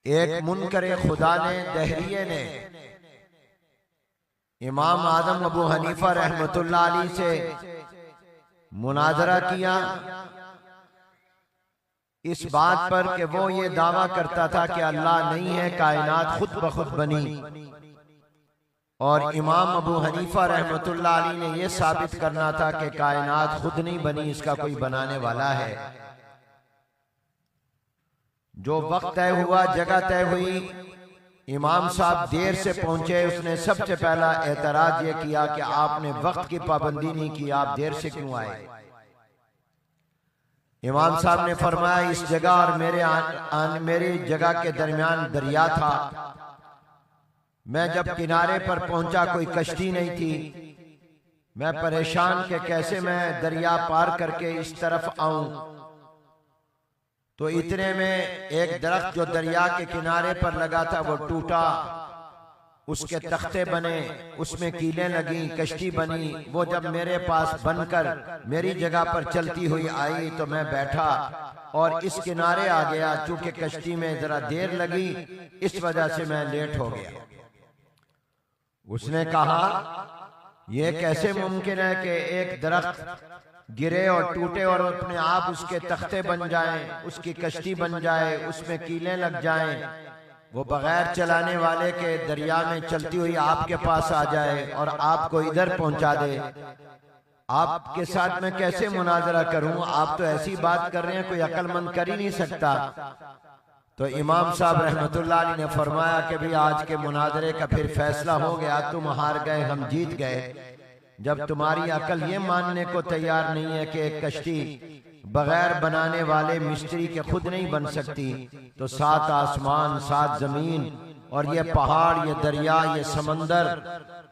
एक मुनकरे खुदा ने, दहरिये ने, इमाम आदम अबू हनीफा रहमतुल्लाह अलैह से मुनाजरा किया इस बात पर कि वो ये दावा करता था कि अल्लाह नहीं है, कायनात खुद ब खुद बनी। और इमाम अबू हनीफा रहमतुल्लाह अलैह ने यह साबित करना था कि कायनात खुद नहीं बनी, इसका कोई बनाने वाला है। जो वक्त तय हुआ, जगह तय हुई, इमाम साहब देर से पहुंचे। उसने सबसे पहला एतराज ये किया कि आपने वक्त की पाबंदी नहीं की, आप देर से क्यों आए। इमाम साहब ने फरमाया इस जगह और मेरी जगह के दरमियान दरिया था। मैं जब किनारे पर पहुंचा कोई कश्ती नहीं थी। मैं परेशान कि कैसे मैं दरिया पार करके इस तरफ आऊं। तो इतने में एक दरख्त जो दरिया के किनारे पर लगा था वो टूटा, उसके तख्ते बने, उसमें कीलें लगी, कश्ती बनी। वो जब मेरे पास बनकर मेरी जगह पर चलती हुई आई तो मैं बैठा और इस किनारे आ गया। चूंकि कश्ती में जरा देर लगी, इस वजह से मैं लेट हो गया। उसने कहा यह कैसे मुमकिन है कि एक दरख्त गिरे और टूटे और अपने आप उसके तख्ते बन जाएं, उसकी कश्ती बन जाए, उसमें कीलें लग जाएं, वो बगैर चलाने वाले के दरिया में चलती हुई आपके पास आ जाए और आपको इधर पहुंचा दे। आपके साथ मैं कैसे मुनाजरा करूं? आप तो ऐसी बात कर रहे हैं कोई अक्लमंद कर ही नहीं सकता। तो इमाम साहब रहमतुल्लाह अलैह ने फरमाया कि भी आज के मुनाजरे का फिर फैसला हो गया, तुम हार गए, हम जीत गए। जब तुम्हारी अकल ये मानने को तैयार नहीं है कि एक कश्ती बगैर बनाने वाले मिस्त्री के खुद नहीं बन सकती, तो 7 आसमान, 7 जमीन और ये पहाड़, ये दरिया, ये समंदर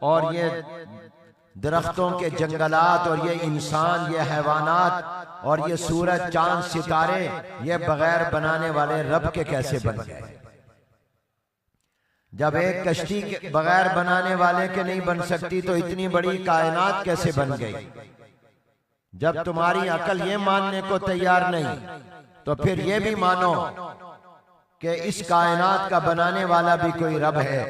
और ये दरख्तों के जंगलात और ये इंसान, ये हैवानात और ये सूरज, चांद, सितारे, ये बगैर बनाने वाले रब के कैसे बन गए। जब एक कश्ती के बगैर बनाने वाले के नहीं बन सकती तो इतनी बड़ी कायनात कैसे बन गई। जब तुम्हारी अकल ये मानने को तैयार नहीं, तो फिर ये भी मानो कि इस कायनात का बनाने वाला भी कोई रब है।